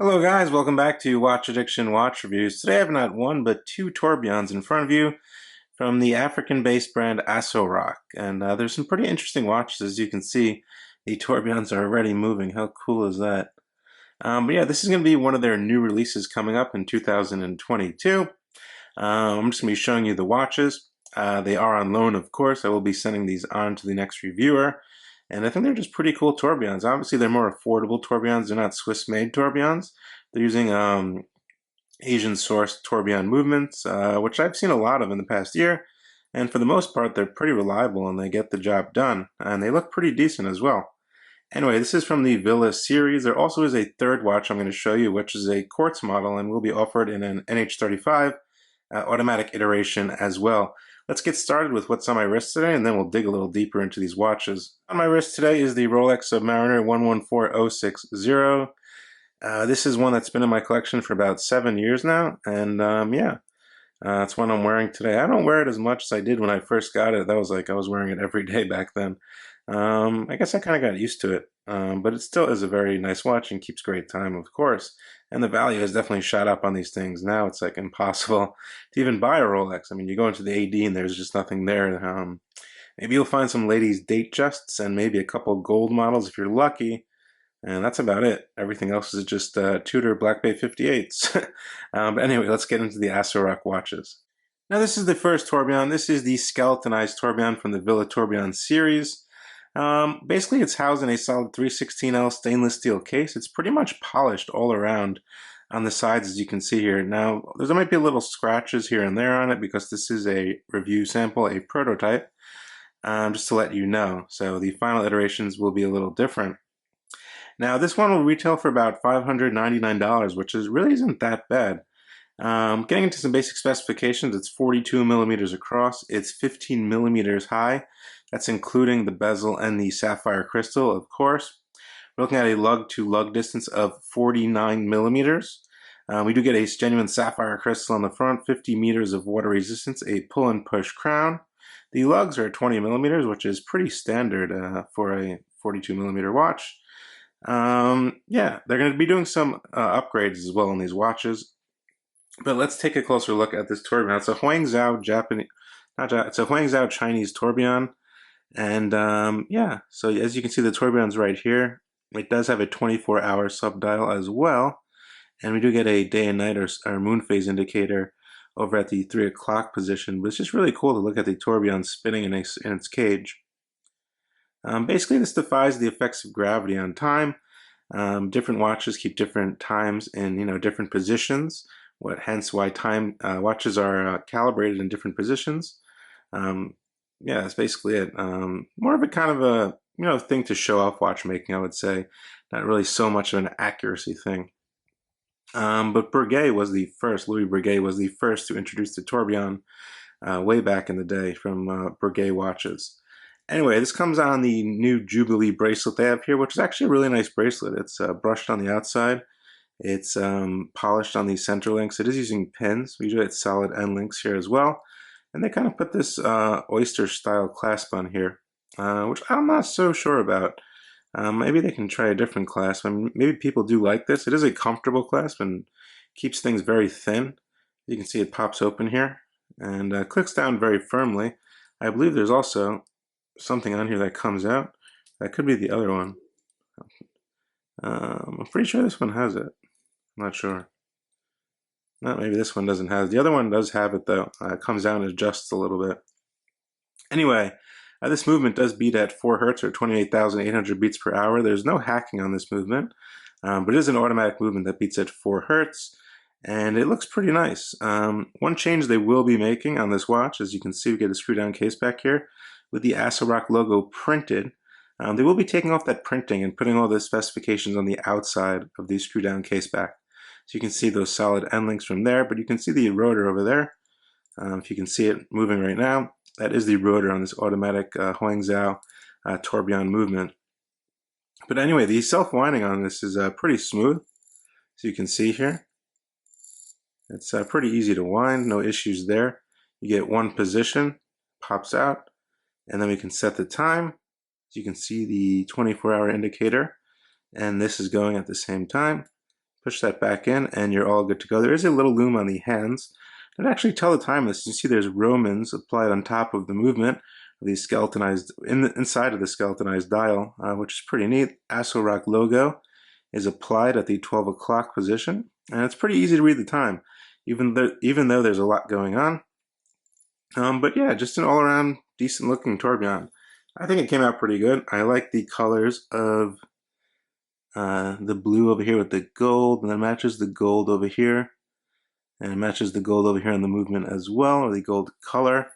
Hello guys, welcome back to Watch Addiction Watch Reviews. Today I have not one but two tourbillons in front of you from the African-based brand Asorock. And there's some pretty interesting watches. As you can see, the tourbillons are already moving. How cool is that? But yeah, this is going to be one of their new releases coming up in 2022. I'm just going to be showing you the watches. They are on loan, of course. I will be sending these on to the next reviewer. And I think they're just pretty cool tourbillons. Obviously, they're more affordable tourbillons. They're not Swiss-made tourbillons. They're using Asian-sourced tourbillon movements, which I've seen a lot of in the past year. And for the most part, they're pretty reliable and they get the job done. And they look pretty decent as well. Anyway, this is from the Villa series. There also is a third watch I'm going to show you, which is a quartz model and will be offered in an NH35 automatic iteration as well. Let's get started with what's on my wrist today, and then we'll dig a little deeper into these watches. On my wrist today is the Rolex Submariner 114060. This is one that's been in my collection for about 7 years now, and yeah, that's one I'm wearing today. I don't wear it as much as I did when I first got it. That was like I was wearing it every day back then. I guess I kind of got used to it, but it still is a very nice watch and keeps great time, of course. And the value has definitely shot up on these things. Now it's like impossible to even buy a Rolex. I mean, you go into the AD and there's just nothing there. Maybe you'll find some ladies' date justs and maybe a couple gold models if you're lucky. And that's about it. Everything else is just Tudor Black Bay 58s. But anyway, let's get into the Asorock watches. Now this is the first tourbillon. This is the skeletonized tourbillon from the Villa Tourbillon series. Basically, it's housed in a solid 316L stainless steel case. It's pretty much polished all around on the sides, as you can see here. Now, there might be little scratches here and there on it because this is a review sample, a prototype, just to let you know. So the final iterations will be a little different. Now, this one will retail for about $599, which really isn't that bad. Getting into some basic specifications, it's 42 millimeters across, it's 15 millimeters high. That's including the bezel and the sapphire crystal, of course. We're looking at a lug-to-lug distance of 49 millimeters. We do get a genuine sapphire crystal on the front, 50 meters of water resistance, a pull and push crown. The lugs are 20 millimeters, which is pretty standard for a 42 millimeter watch. Yeah, they're going to be doing some upgrades as well on these watches. But let's take a closer look at this tourbillon. It's a Huangzhou it's a Huangzhou Chinese tourbillon. And yeah, so as you can see, the tourbillon's right here. It does have a 24-hour subdial as well. And we do get a day and night or moon phase indicator over at the 3 o'clock position. But it's just really cool to look at the tourbillon spinning in its cage. Basically, this defies the effects of gravity on time. Different watches keep different times in different positions. Hence why time watches are calibrated in different positions. Yeah, that's basically it. More of a kind of a thing to show off watchmaking, I would say. Not really so much of an accuracy thing. But Breguet was the first. Louis Breguet was the first to introduce the tourbillon way back in the day from Breguet watches. Anyway, this comes on the new Jubilee bracelet they have here, which is actually a really nice bracelet. It's brushed on the outside. It's polished on the center links. It is using pins. We do get solid end links here as well. And they kind of put this oyster style clasp on here, which I'm not so sure about. Maybe they can try a different clasp. I mean, maybe people do like this. It is a comfortable clasp and keeps things very thin. You can see it pops open here and clicks down very firmly. I believe there's also something on here that comes out. That could be the other one. I'm pretty sure this one has it. I'm not sure. No, maybe this one doesn't have it. The other one does have it though. It comes down and adjusts a little bit. Anyway, this movement does beat at 4 Hertz or 28,800 beats per hour. There's no hacking on this movement, but it is an automatic movement that beats at 4 Hertz, and it looks pretty nice. One change they will be making on this watch, as you can see, we get a screw-down case back here with the Asorock logo printed. They will be taking off that printing and putting all the specifications on the outside of the screw-down case back. So you can see those solid end links from there, but you can see the rotor over there. If you can see it moving right now, that is the rotor on this automatic Huangzhou tourbillon movement. But anyway, the self-winding on this is pretty smooth, so you can see here. It's pretty easy to wind, no issues there. You get one position, pops out, and then we can set the time. So you can see the 24-hour indicator, and this is going at the same time. Push that back in and you're all good to go. There is a little loom on the hands that actually tell the time. As you see, there's Romans applied on top of the movement of the skeletonized, inside of the skeletonized dial, which is pretty neat. Asorock logo is applied at the 12 o'clock position, and it's pretty easy to read the time, even though there's a lot going on. But yeah, just an all-around decent looking tourbillon. I think it came out pretty good. I like the colors of the blue over here with the gold, and then matches the gold over here, and it matches the gold over here on the movement as well, or the gold color.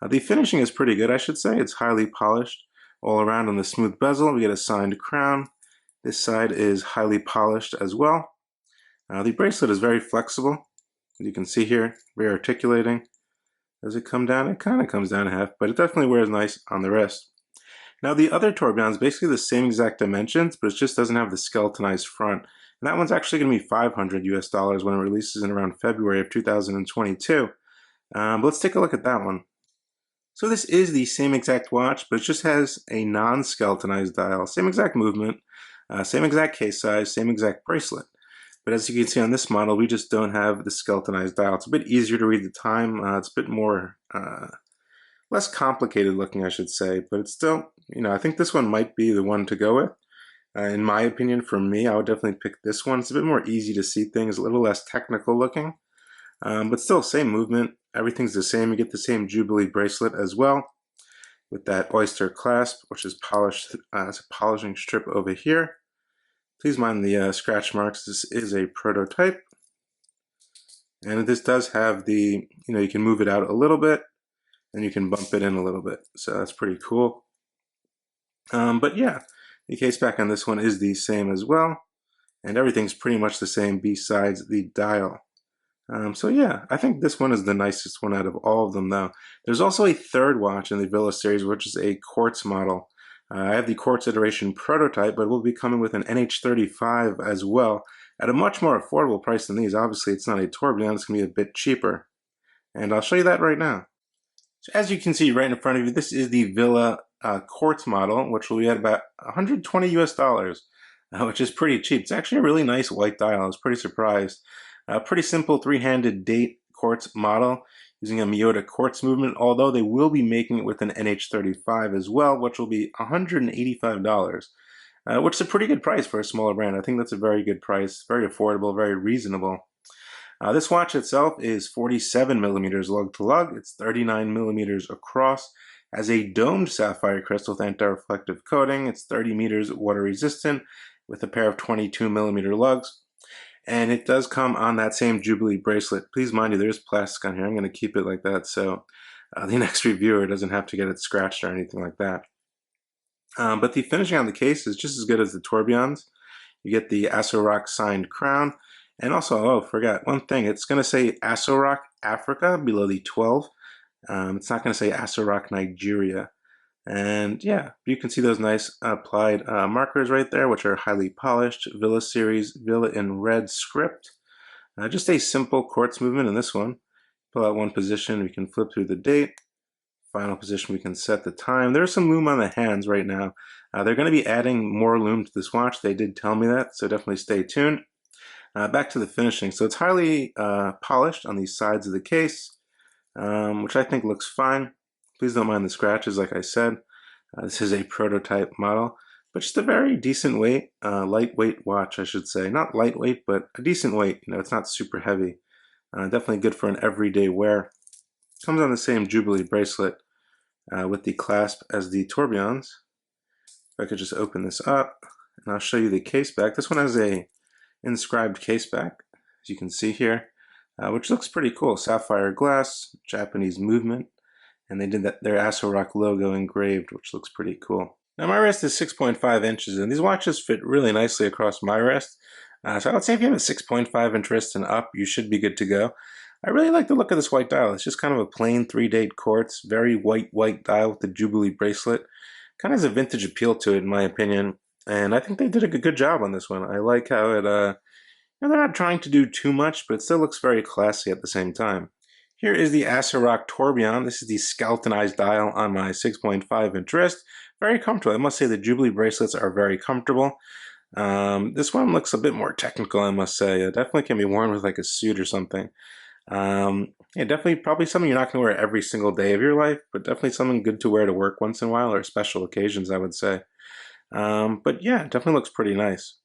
The finishing is pretty good, I should say. It's highly polished all around on the smooth bezel. We get a signed crown. This side is highly polished as well. The bracelet is very flexible. As you can see here, very articulating. Does it come down? It kind of comes down a half, but it definitely wears nice on the wrist. Now the other tourbillon is basically the same exact dimensions, but it just doesn't have the skeletonized front. And that one's actually going to be $500 US when it releases in around February of 2022. But let's take a look at that one. So this is the same exact watch, but it just has a non-skeletonized dial. Same exact movement, same exact case size, same exact bracelet. But as you can see on this model, we just don't have the skeletonized dial. It's a bit easier to read the time. It's a bit more, less complicated looking, I should say. But it's still, I think this one might be the one to go with. In my opinion, for me, I would definitely pick this one. It's a bit more easy to see things, a little less technical looking. But still, same movement. Everything's the same. You get the same Jubilee bracelet as well, with that oyster clasp, which is polished. It's a polishing strip over here. Please mind the scratch marks. This is a prototype, and this does have the, you can move it out a little bit, and you can bump it in a little bit. So that's pretty cool. But yeah, the case back on this one is the same as well, and everything's pretty much the same besides the dial. So yeah, I think this one is the nicest one out of all of them though. There's also a third watch in the Villa series, which is a quartz model. I have the quartz iteration prototype, but we'll be coming with an NH35 as well at a much more affordable price than these. Obviously, it's not a tourbillon, it's going to be a bit cheaper. And I'll show you that right now. So as you can see right in front of you, this is the Villa quartz model, which will be at about $120 US, which is pretty cheap. It's actually a really nice white dial. I was pretty surprised. Pretty simple three-handed date quartz model using a Miyota quartz movement, although they will be making it with an NH35 as well, which will be $185, which is a pretty good price for a smaller brand. I think that's a very good price, very affordable, very reasonable. This watch itself is 47 millimeters lug to lug. It's 39 millimeters across, has a domed sapphire crystal with anti-reflective coating. It's 30 meters water resistant with a pair of 22 millimeter lugs. And it does come on that same Jubilee bracelet. Please mind you, there's plastic on here. I'm going to keep it like that so the next reviewer doesn't have to get it scratched or anything like that. But the finishing on the case is just as good as the tourbillons. You get the Asorock signed crown. And also, oh, forgot one thing. It's going to say Asorock Africa below the 12. It's not going to say Asorock Nigeria. And yeah, you can see those nice applied markers right there, which are highly polished. Villa series, Villa in red script. Just a simple quartz movement in this one. Pull out one position, we can flip through the date. Final position, we can set the time. There's some loom on the hands right now. They're going to be adding more loom to this watch. They did tell me that, so definitely stay tuned. Back to the finishing. So it's highly polished on the sides of the case, which I think looks fine. Please don't mind the scratches, like I said. This is a prototype model, but just a very decent weight, lightweight watch, I should say. Not lightweight, but a decent weight. It's not super heavy. Definitely good for an everyday wear. Comes on the same Jubilee bracelet with the clasp as the tourbillons. If I could just open this up, and I'll show you the case back. This one has a inscribed case back, as you can see here, which looks pretty cool. Sapphire glass, Japanese movement. And they did their Asorock logo engraved, which looks pretty cool. Now my wrist is 6.5 inches, and these watches fit really nicely across my wrist. So I would say if you have a 6.5 inch wrist and up, you should be good to go. I really like the look of this white dial. It's just kind of a plain 3-date quartz, very white dial with the Jubilee bracelet. Kind of has a vintage appeal to it, in my opinion. And I think they did a good job on this one. I like how it, they're not trying to do too much, but it still looks very classy at the same time. Here is the Asorock Tourbillon. This is the skeletonized dial on my 6.5 inch wrist. Very comfortable. I must say the Jubilee bracelets are very comfortable. This one looks a bit more technical, I must say. It definitely can be worn with like a suit or something. Yeah, definitely probably something you're not going to wear every single day of your life, but definitely something good to wear to work once in a while or special occasions, I would say. But yeah, it definitely looks pretty nice.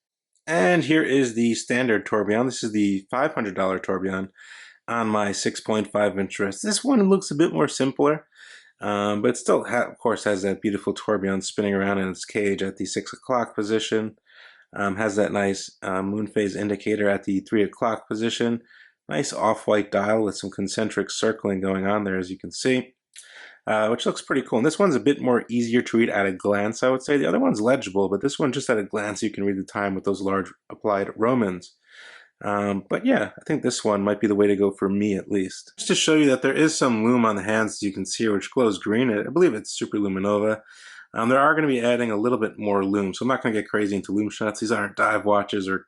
And here is the standard tourbillon. This is the $500 tourbillon on my 6.5-inch wrist. This one looks a bit more simpler, but it still, of course, has that beautiful tourbillon spinning around in its cage at the 6 o'clock position. Has that nice moon phase indicator at the 3 o'clock position. Nice off-white dial with some concentric circling going on there, as you can see, which looks pretty cool. And this one's a bit more easier to read at a glance, I would say. The other one's legible, but this one, just at a glance, you can read the time with those large applied Romans. But yeah, I think this one might be the way to go for me, at least. Just to show you that there is some lume on the hands, as you can see, which glows green. I believe it's Super Luminova. There are going to be adding a little bit more lume, so I'm not going to get crazy into lume shots. These aren't dive watches or,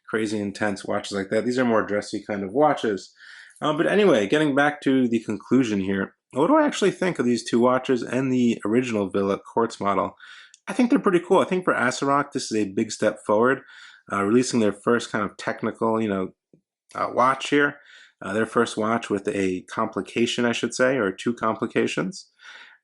crazy intense watches like that. These are more dressy kind of watches. But anyway, getting back to the conclusion here, what do I actually think of these two watches and the original Villa quartz model? I think they're pretty cool. I think for Asorock, this is a big step forward, releasing their first kind of technical, watch here. Their first watch with a complication, I should say, or two complications.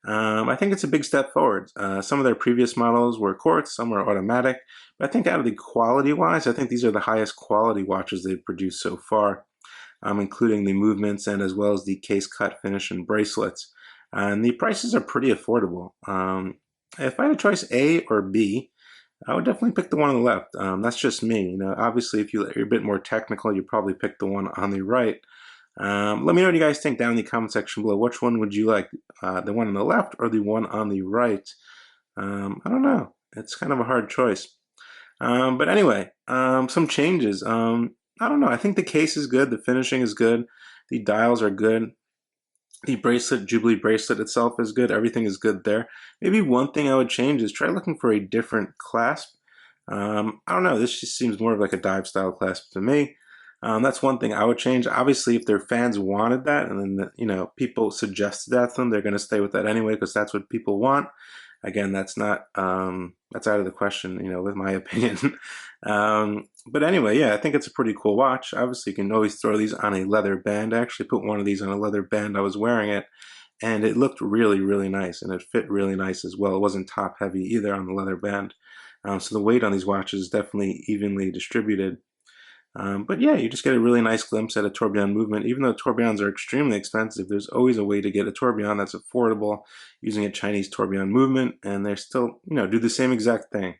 I think it's a big step forward. Some of their previous models were quartz, some were automatic, but I think out of the quality-wise, I think these are the highest quality watches they've produced so far, including the movements and as well as the case cut finish and bracelets. And the prices are pretty affordable. If I had a choice A or B, I would definitely pick the one on the left. That's just me. Obviously, if you're a bit more technical, you probably pick the one on the right. Let me know what you guys think down in the comment section below. Which one would you like? The one on the left or the one on the right? I don't know. It's kind of a hard choice. But anyway, some changes. I don't know. I think the case is good. The finishing is good. The dials are good. The bracelet, Jubilee bracelet itself is good. Everything is good there. Maybe one thing I would change is try looking for a different clasp. I don't know. This just seems more of like a dive style clasp to me. That's one thing I would change. Obviously, if their fans wanted that, and then people suggested that to them, they're going to stay with that anyway because that's what people want. Again, that's not that's out of the question, with my opinion. But anyway, yeah, I think it's a pretty cool watch. Obviously, you can always throw these on a leather band. I actually put one of these on a leather band. I was wearing it, and it looked really, really nice, and it fit really nice as well. It wasn't top heavy either on the leather band. So the weight on these watches is definitely evenly distributed. But yeah, you just get a really nice glimpse at a tourbillon movement. Even though tourbillons are extremely expensive, there's always a way to get a tourbillon that's affordable using a Chinese tourbillon movement, and they're still, do the same exact thing.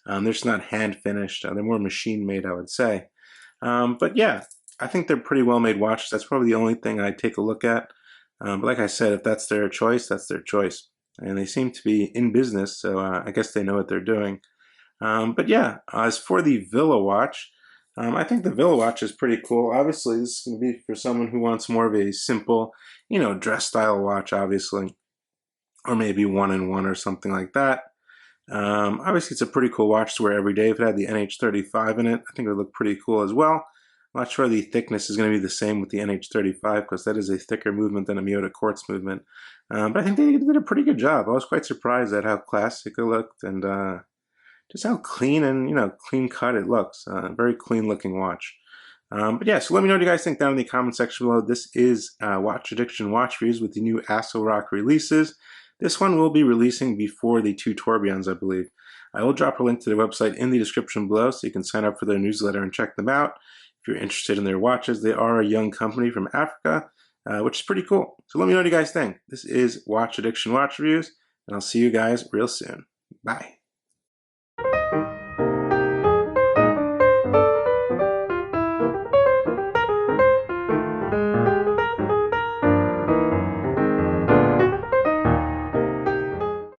They're just not hand finished. They're more machine made, I would say. But yeah, I think they're pretty well made watches. That's probably the only thing I'd take a look at. But like I said, if that's their choice, that's their choice. And they seem to be in business, so I guess they know what they're doing. But yeah, as for the Villa watch, I think the Villa watch is pretty cool. Obviously, this is going to be for someone who wants more of a simple, dress style watch, obviously. Or maybe one-in-one or something like that. Obviously, it's a pretty cool watch to wear every day. If it had the NH35 in it, I think it would look pretty cool as well. I'm not sure the thickness is going to be the same with the NH35 because that is a thicker movement than a Miyota quartz movement. But I think they did a pretty good job. I was quite surprised at how classic it looked and just how clean and, clean cut it looks. Very clean looking watch. But yeah, so let me know what you guys think down in the comment section below. This is Watch Addiction Watch Reviews with the new Asorock releases. This one will be releasing before the two tourbillons, I believe. I will drop a link to their website in the description below so you can sign up for their newsletter and check them out. If you're interested in their watches, they are a young company from Africa, which is pretty cool. So let me know what you guys think. This is Watch Addiction Watch Reviews, and I'll see you guys real soon. Bye.